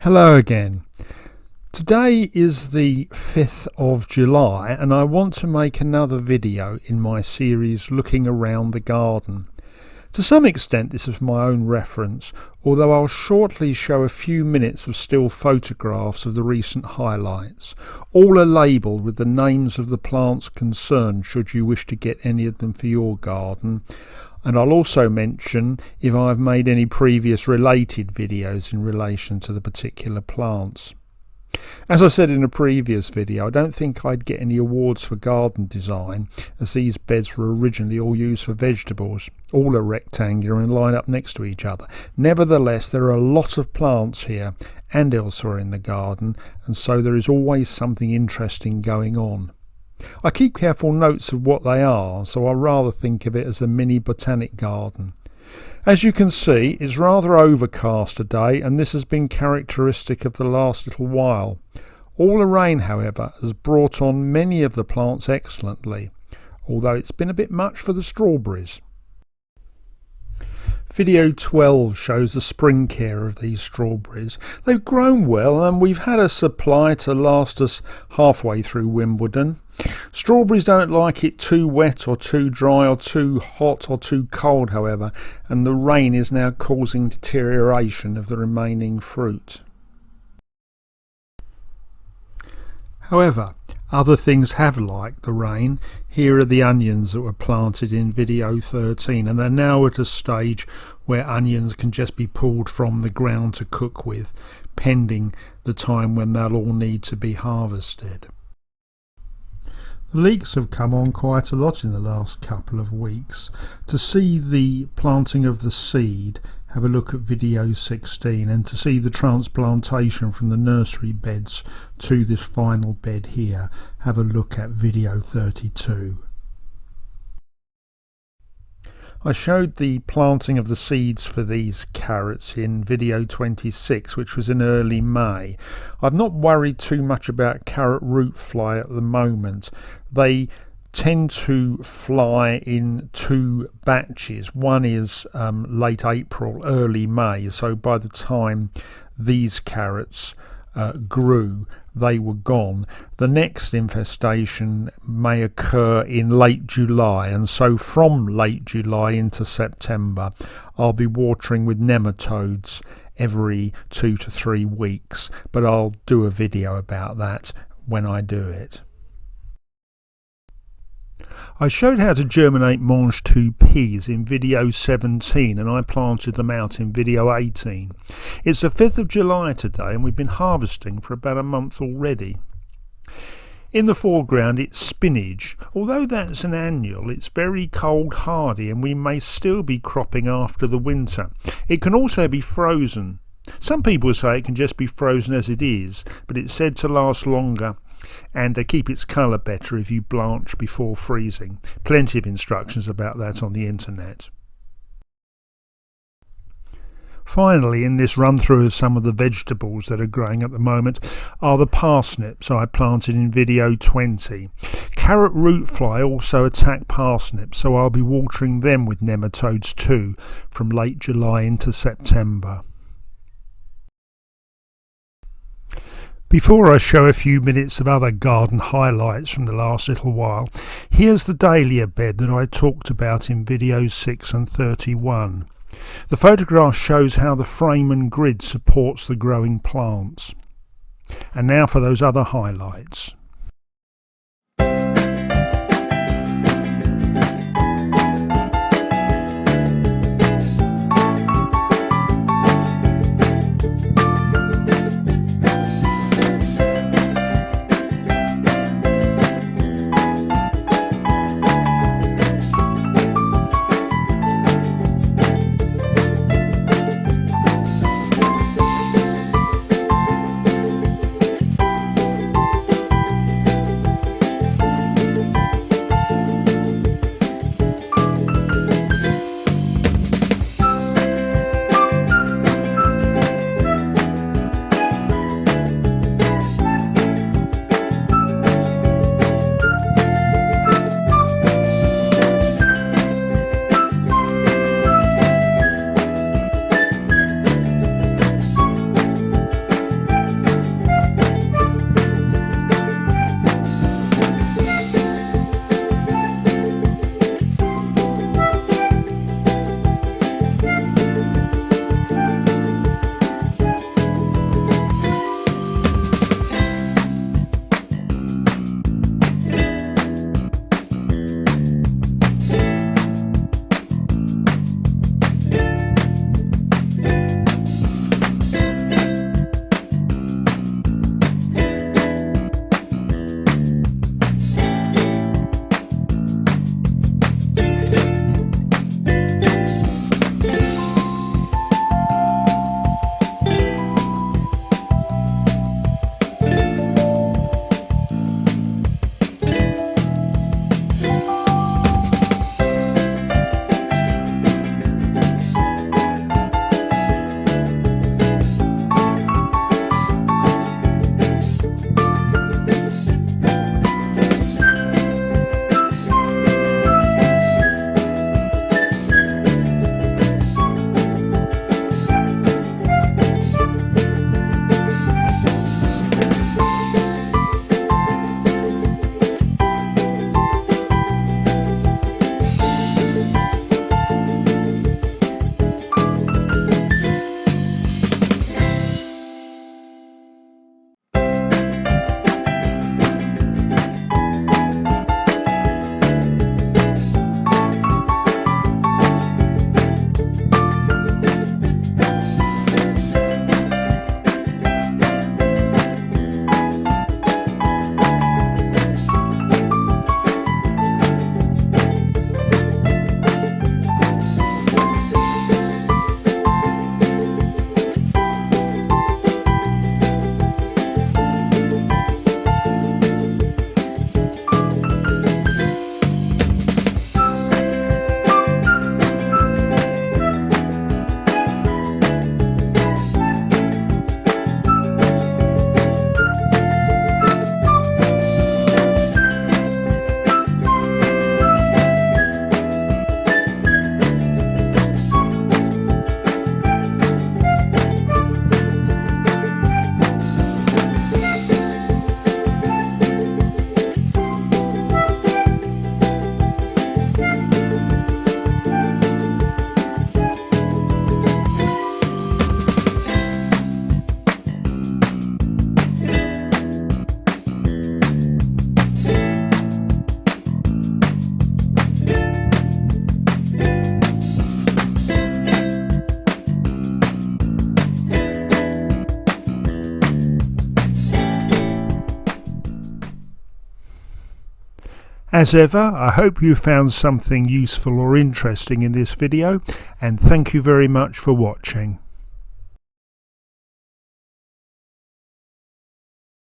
Hello again. Today is the 5th of July and I want to make another video in my series looking around the garden. To some extent this is my own reference, although I'll shortly show a few minutes of still photographs of the recent highlights. All are labelled with the names of the plants concerned should you wish to get any of them for your garden. And I'll also mention if I've made any previous related videos in relation to the particular plants. As I said in a previous video, I don't think I'd get any awards for garden design, as these beds were originally all used for vegetables. All are rectangular and line up next to each other. Nevertheless, there are a lot of plants here and elsewhere in the garden, and so there is always something interesting going on. I keep careful notes of what they are, so I rather think of it as a mini botanic garden. As you can see, it's rather overcast today, and this has been characteristic of the last little while. All the rain, however, has brought on many of the plants excellently, although it's been a bit much for the strawberries. Video 12 shows the spring care of these strawberries. They've grown well and we've had a supply to last us halfway through Wimbledon. Strawberries don't like it too wet or too dry or too hot or too cold, however, and the rain is now causing deterioration of the remaining fruit. However, other things have liked the rain. Here are the onions that were planted in video 13, and they're now at a stage where onions can just be pulled from the ground to cook with, pending the time when they'll all need to be harvested. The leeks have come on quite a lot in the last couple of weeks. To see the planting of the seed, have a look at video 16, and to see the transplantation from the nursery beds to this final bed here, have a look at video 32. I showed the planting of the seeds for these carrots in video 26, which was in early May. I've not worried too much about carrot root fly at the moment. They tend to fly in two batches. One is late April, early May, so by the time these carrots grew, they were gone. The next infestation may occur in late July, and so from late July into September I'll be watering with nematodes every 2 to 3 weeks, but I'll do a video about that when I do it. I showed how to germinate mangetout peas in video 17 and I planted them out in video 18. It's the 5th of July today and we've been harvesting for about a month already. In the foreground it's spinach. Although that's an annual, it's very cold hardy and we may still be cropping after the winter. It can also be frozen. Some people say it can just be frozen as it is, but it's said to last longer and keep its colour better if you blanch before freezing. Plenty of instructions about that on the internet. Finally, in this run through of some of the vegetables that are growing at the moment are the parsnips I planted in video 20. Carrot root fly also attack parsnips, so I'll be watering them with nematodes too from late July into September. Before I show a few minutes of other garden highlights from the last little while, here's the dahlia bed that I talked about in videos 6 and 31. The photograph shows how the frame and grid supports the growing plants. And now for those other highlights. As ever, I hope you found something useful or interesting in this video, and thank you very much for watching.